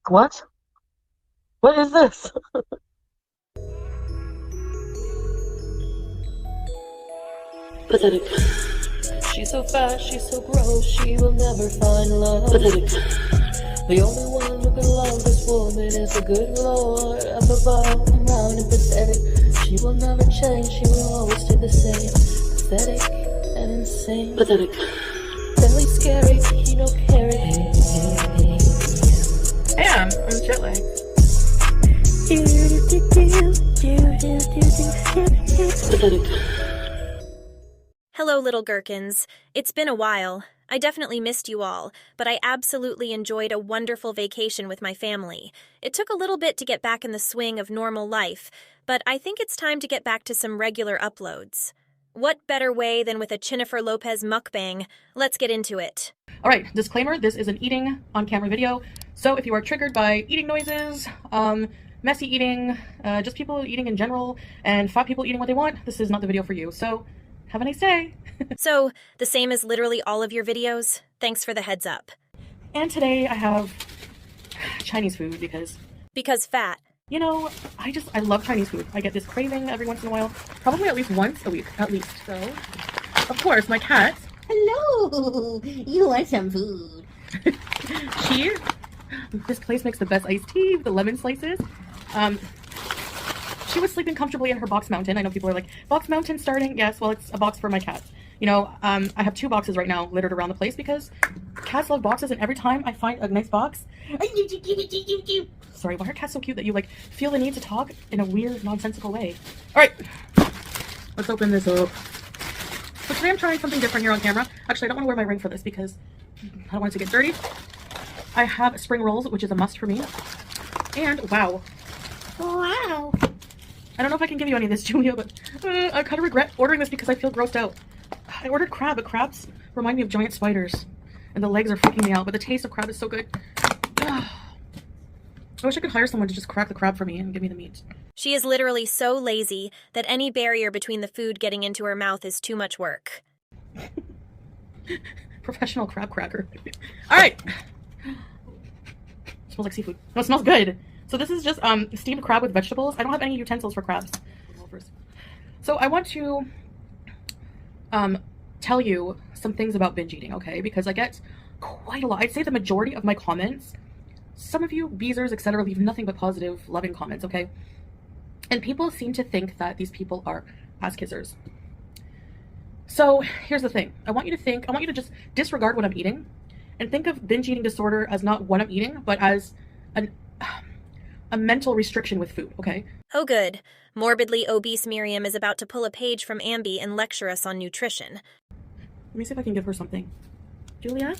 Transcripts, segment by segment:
What? What is this? Pathetic. She's so fat, she's so gross, she will never find love. Pathetic. The only one who can love this woman is the good Lord up above, round and pathetic. She will never change, she will always stay the same. Pathetic and insane. Pathetic. Very scary, he no carry. Damn, I'm jet lagged. Pathetic. Hello, little gherkins. It's been a while. I definitely missed you all, but I absolutely enjoyed a wonderful vacation with my family. It took a little bit to get back in the swing of normal life, but I think it's time to get back to some regular uploads. What better way than with a Jennifer Lopez mukbang? Let's get into it. All right, disclaimer, this is an eating on camera video. So if you are triggered by eating noises, messy eating, just people eating in general, and fat people eating what they want, this is not the video for you. So have a nice day. So, the same as literally all of your videos? Thanks for the heads up. And today I have Chinese food because fat. you know, I love Chinese food. I get this craving every once in a while, probably at least once a week, at least. So, of course, my cat, Hello! You want some food? this place makes the best iced tea with the lemon slices. She was sleeping comfortably in her box mountain. I know people are like, box mountain starting? Yes, well, it's a box for my cat. You know, I have 2 boxes right now littered around the place because cats love boxes, and every time I find a nice box, sorry, why are cats so cute that you like feel the need to talk in a weird, nonsensical way? All right, let's open this up. So today I'm trying something different here on camera. Actually, I don't want to wear my ring for this because I don't want it to get dirty. I have spring rolls, which is a must for me. And wow. Wow! I don't know if I can give you any of this, Julia, but I kind of regret ordering this because I feel grossed out. I ordered crab, but crabs remind me of giant spiders, and the legs are freaking me out, but the taste of crab is so good. I wish I could hire someone to just crack the crab for me and give me the meat. She is literally so lazy that any barrier between the food getting into her mouth is too much work. Professional crab cracker. All right. Smells like seafood. No, it smells good. So this is just steamed crab with vegetables. I don't have any utensils for crabs. So I want to tell you some things about binge eating, okay? Because I get quite a lot. I'd say the majority of my comments, some of you, beezers, etc., leave nothing but positive, loving comments, okay? And people seem to think that these people are ass kissers. So here's the thing. I want you to just disregard what I'm eating and think of binge eating disorder as not what I'm eating, but as a mental restriction with food, okay? Oh good. Morbidly obese Miriam is about to pull a page from Ambi and lecture us on nutrition. Let me see if I can give her something. Julia?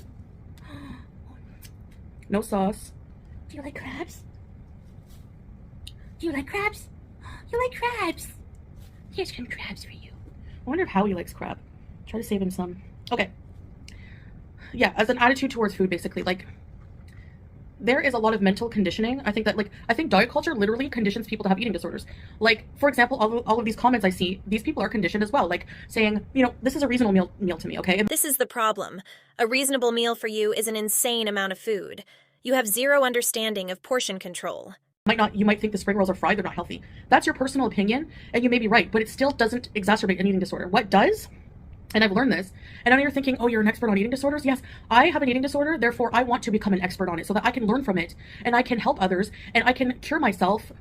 No sauce. Do you like crabs? Do you like crabs? You like crabs? Here's some crabs for you. I wonder if Howie likes crab. Try to save him some. Okay. Yeah, as an attitude towards food, basically, like, there is a lot of mental conditioning. I think diet culture literally conditions people to have eating disorders. Like, for example, all of these comments I see, these people are conditioned as well. Like, saying, you know, this is a reasonable meal to me, okay? This is the problem. A reasonable meal for you is an insane amount of food. You have zero understanding of portion control. You might think the spring rolls are fried, they're not healthy. That's your personal opinion, and you may be right, but it still doesn't exacerbate an eating disorder. What does? And I've learned this. And I know you're thinking, oh, you're an expert on eating disorders. Yes, I have an eating disorder. Therefore, I want to become an expert on it so that I can learn from it and I can help others and I can cure myself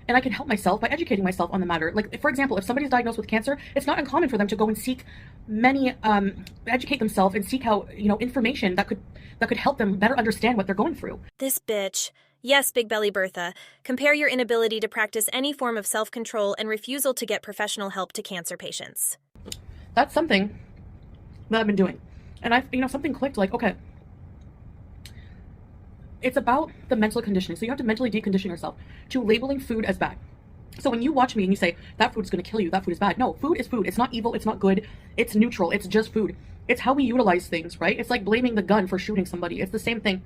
and I can help myself by educating myself on the matter. Like, for example, if somebody's diagnosed with cancer, it's not uncommon for them to go and seek educate themselves and seek out, you know, information that could help them better understand what they're going through. This bitch. Yes, Big Belly Bertha. Compare your inability to practice any form of self-control and refusal to get professional help to cancer patients. That's something that I've been doing. And something clicked, like, okay, it's about the mental conditioning. So you have to mentally decondition yourself to labeling food as bad. So when you watch me and you say, that food is going to kill you, that food is bad. No, food is food. It's not evil. It's not good. It's neutral. It's just food. It's how we utilize things, right? It's like blaming the gun for shooting somebody. It's the same thing.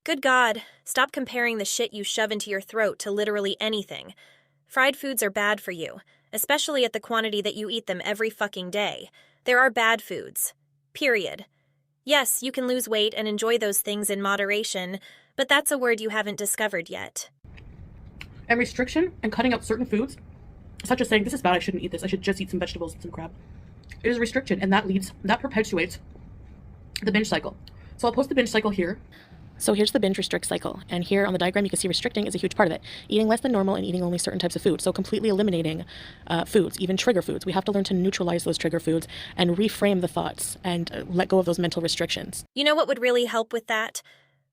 Good God, stop comparing the shit you shove into your throat to literally anything. Fried foods are bad for you, especially at the quantity that you eat them every fucking day. There are bad foods. Period. Yes, you can lose weight and enjoy those things in moderation, but that's a word you haven't discovered yet. And restriction and cutting out certain foods, such as saying, this is bad, I shouldn't eat this, I should just eat some vegetables and some crab. It is restriction, and that perpetuates the binge cycle. So I'll post the binge cycle here. So here's the binge restrict cycle. And here on the diagram, you can see restricting is a huge part of it. Eating less than normal and eating only certain types of food. So completely eliminating foods, even trigger foods. We have to learn to neutralize those trigger foods and reframe the thoughts and let go of those mental restrictions. You know what would really help with that?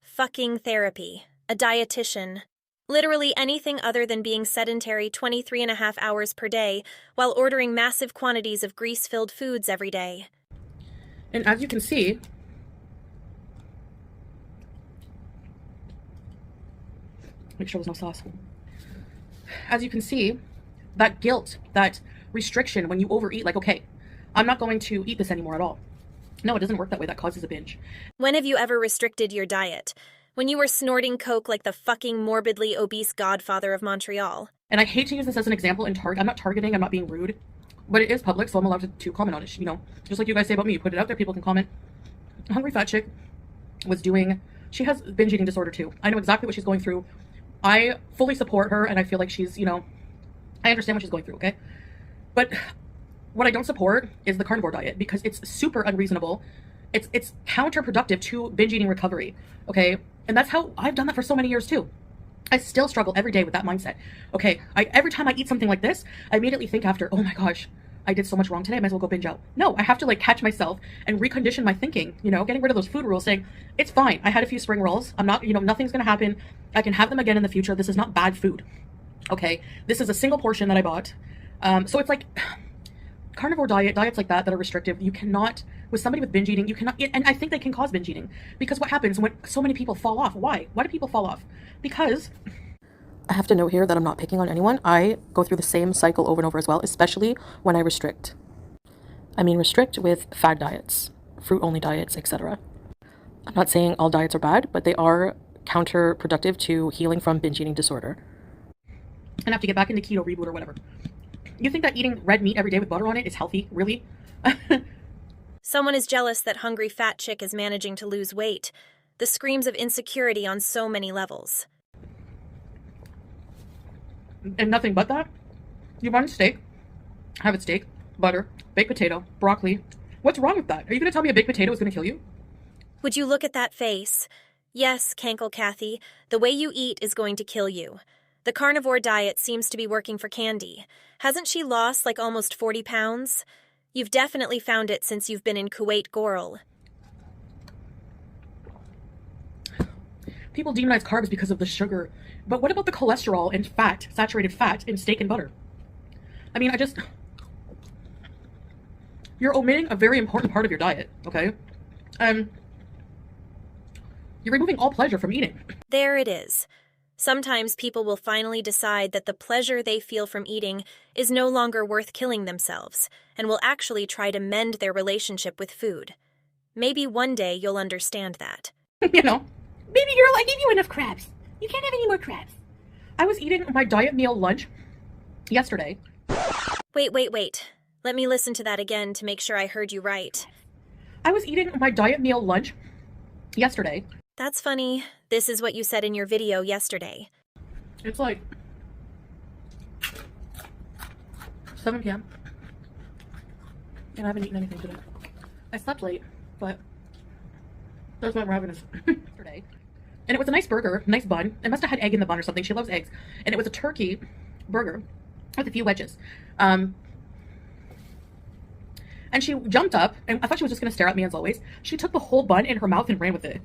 Fucking therapy. A dietitian. Literally anything other than being sedentary 23.5 hours per day while ordering massive quantities of grease-filled foods every day. And as you can see, make sure there's no sauce. As you can see, that guilt, that restriction when you overeat, like, okay, I'm not going to eat this anymore at all. No, it doesn't work that way. That causes a binge. When have you ever restricted your diet? When you were snorting coke like the fucking morbidly obese godfather of Montreal. And I hate to use this as an example in I'm not targeting, I'm not being rude, but it is public, so I'm allowed to comment on it. You know, just like you guys say about me, you put it out there, people can comment. A hungry fat chick was she has binge eating disorder too. I know exactly what she's going through. I fully support her, and I feel like she's, I understand what she's going through, okay? But what I don't support is the carnivore diet, because it's super unreasonable. It's counterproductive to binge eating recovery, okay? And that's how I've done that for so many years too. I still struggle every day with that mindset. Okay, every time I eat something like this, I immediately think after, oh my gosh, I did so much wrong today, I might as well go binge out. No, I have to catch myself and recondition my thinking, getting rid of those food rules, saying, it's fine, I had a few spring rolls, I'm not, nothing's gonna happen, I can have them again in the future, this is not bad food, okay? This is a single portion that I bought. So it's like, carnivore diets like that are restrictive, you cannot, with somebody with binge eating, you cannot, and I think they can cause binge eating, because what happens when so many people fall off? Why do people fall off? Because I have to note here that I'm not picking on anyone. I go through the same cycle over and over as well, especially when I restrict. I mean restrict with fad diets, fruit-only diets, etc. I'm not saying all diets are bad, but they are counterproductive to healing from binge eating disorder. And have to get back into keto reboot or whatever. You think that eating red meat every day with butter on it is healthy? Really? Someone is jealous that hungry fat chick is managing to lose weight. The screams of insecurity on so many levels. And nothing but that? You want a steak? Have it steak, butter, baked potato, broccoli. What's wrong with that? Are you going to tell me a baked potato is going to kill you? Would you look at that face? Yes, Cankle Kathy, the way you eat is going to kill you. The carnivore diet seems to be working for Candy. Hasn't she lost almost 40 pounds? You've definitely found it since you've been in Kuwait Goral. People demonize carbs because of the sugar. But what about the cholesterol and fat, saturated fat in steak and butter? I mean, you're omitting a very important part of your diet, okay? You're removing all pleasure from eating. There it is. Sometimes people will finally decide that the pleasure they feel from eating is no longer worth killing themselves, and will actually try to mend their relationship with food. Maybe one day you'll understand that. Baby girl, I gave you enough crabs. You can't have any more crabs. I was eating my diet meal lunch yesterday. Wait. Let me listen to that again to make sure I heard you right. I was eating my diet meal lunch yesterday. That's funny. This is what you said in your video yesterday. It's 7 p.m. and I haven't eaten anything today. I slept late, but that's why we're having this yesterday. And it was a nice burger, nice bun. It must have had egg in the bun or something. She loves eggs. And it was a turkey burger with a few wedges. And she jumped up, and I thought she was just going to stare at me as always. She took the whole bun in her mouth and ran with it.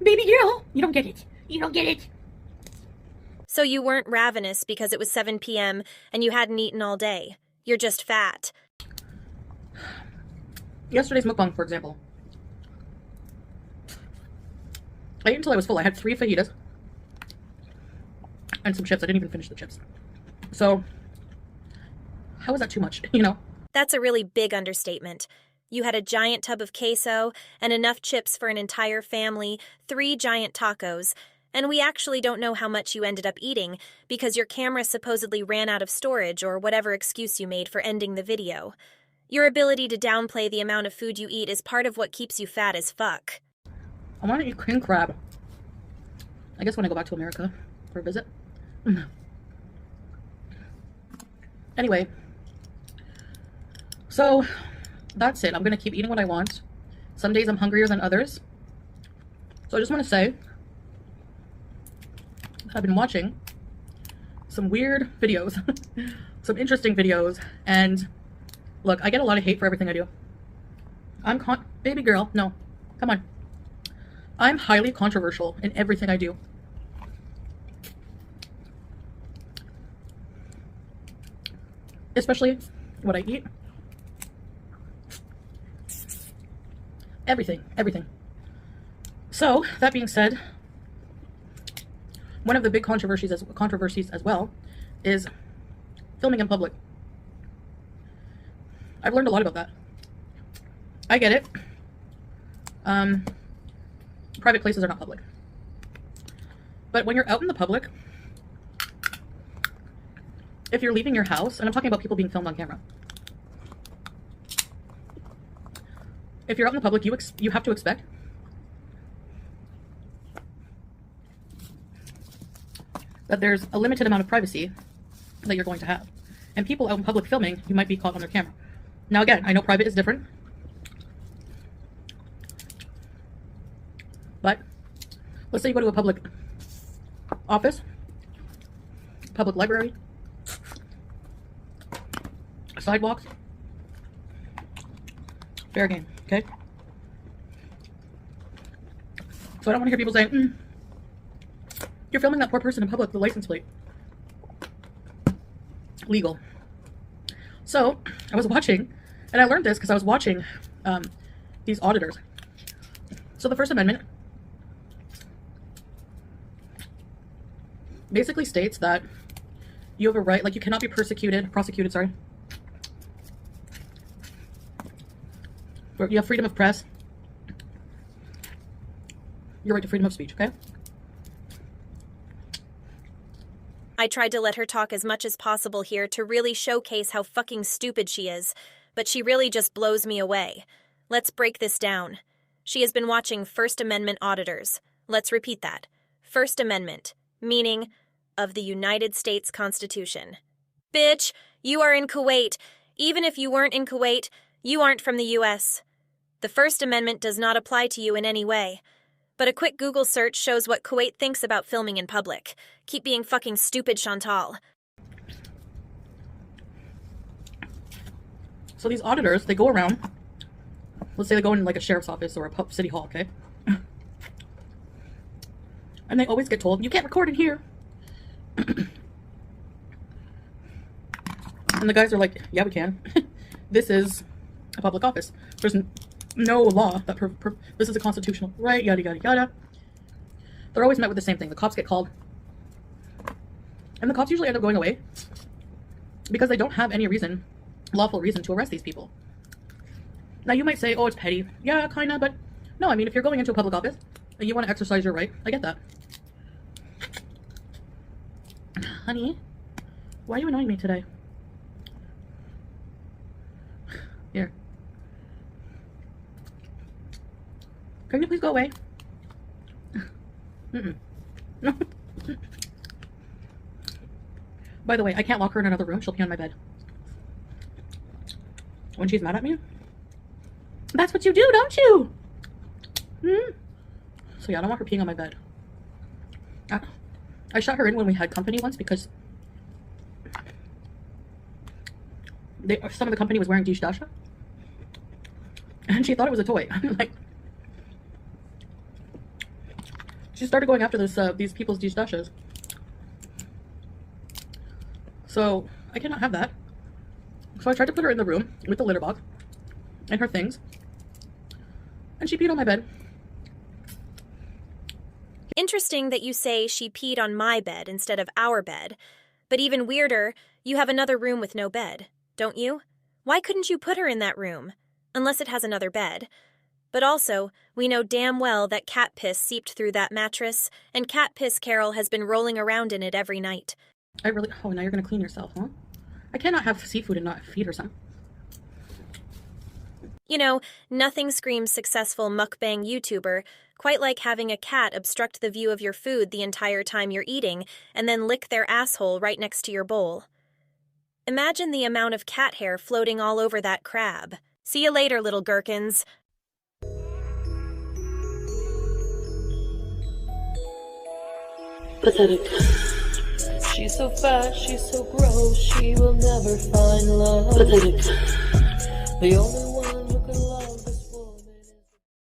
Baby girl, you don't get it. You don't get it. So you weren't ravenous because it was 7 p.m. and you hadn't eaten all day. You're just fat. Yesterday's mukbang, for example. I ate until I was full. I had 3 fajitas and some chips. I didn't even finish the chips. So, how is that too much, That's a really big understatement. You had a giant tub of queso and enough chips for an entire family, 3 giant tacos, and we actually don't know how much you ended up eating because your camera supposedly ran out of storage or whatever excuse you made for ending the video. Your ability to downplay the amount of food you eat is part of what keeps you fat as fuck. I want to eat king crab. I guess when I go back to America for a visit. Anyway, so that's it. I'm gonna keep eating what I want. Some days I'm hungrier than others. So I just want to say I've been watching some weird videos, some interesting videos, and look, I get a lot of hate for everything I do. Baby girl, no, come on. I'm highly controversial in everything I do. Especially what I eat. Everything. So, that being said, one of the big controversies as well is filming in public. I've learned a lot about that. I get it. Private places are not public. But when you're out in the public, if you're leaving your house, and I'm talking about people being filmed on camera. If you're out in the public, you have to expect that there's a limited amount of privacy that you're going to have. And people out in public filming, you might be caught on their camera. Now again, I know private is different. But let's say you go to a public office, public library, sidewalks, fair game, okay? So I don't want to hear people saying, you're filming that poor person in public, the license plate. Legal. So I was watching, and I learned this because I was watching these auditors. So the First Amendment basically states that you have a right, like you cannot be prosecuted, sorry. You have freedom of press. Your right to freedom of speech, okay? I tried to let her talk as much as possible here to really showcase how fucking stupid she is, but she really just blows me away. Let's break this down. She has been watching First Amendment auditors. Let's repeat that. First Amendment, meaning of the United States Constitution. Bitch, you are in Kuwait. Even if you weren't in Kuwait, you aren't from the U.S. The First Amendment does not apply to you in any way. But a quick Google search shows what Kuwait thinks about filming in public. Keep being fucking stupid, Chantal. So these auditors, they go around. Let's say they go in like a sheriff's office or a city hall, okay? And they always get told, you can't record in here. And the guys are like, yeah, we can. This is a public office. There's no law that this is a constitutional right, yada, yada, yada. They're always met with the same thing. The cops get called. And the cops usually end up going away because they don't have any lawful reason to arrest these people. Now you might say, oh, it's petty. Yeah, kind of, but no, I mean, if you're going into a public office and you want to exercise your right, I get that. Honey, why are you annoying me today? Here. Can you please go away? No. By the way, I can't lock her in another room. She'll pee on my bed. When she's mad at me. That's what you do, don't you? So yeah, I don't want her peeing on my bed. I shut her in when we had company once because some of the company was wearing dish dasha. And she thought it was a toy. Like, she started going after these people's dish dashas. So I cannot have that. So I tried to put her in the room with the litter box and her things. And she peed on my bed. Interesting that you say she peed on my bed instead of our bed. But even weirder, you have another room with no bed, don't you? Why couldn't you put her in that room? Unless it has another bed. But also, we know damn well that cat piss seeped through that mattress, and cat piss Carol has been rolling around in it every night. Oh, now you're gonna clean yourself, huh? I cannot have seafood and not feed her some. You know, nothing screams successful mukbang YouTuber quite like having a cat obstruct the view of your food the entire time you're eating and then lick their asshole right next to your bowl. Imagine the amount of cat hair floating all over that crab. See you later, little gherkins. Pathetic. She's so fat, she's so gross, she will never find love. Pathetic. The only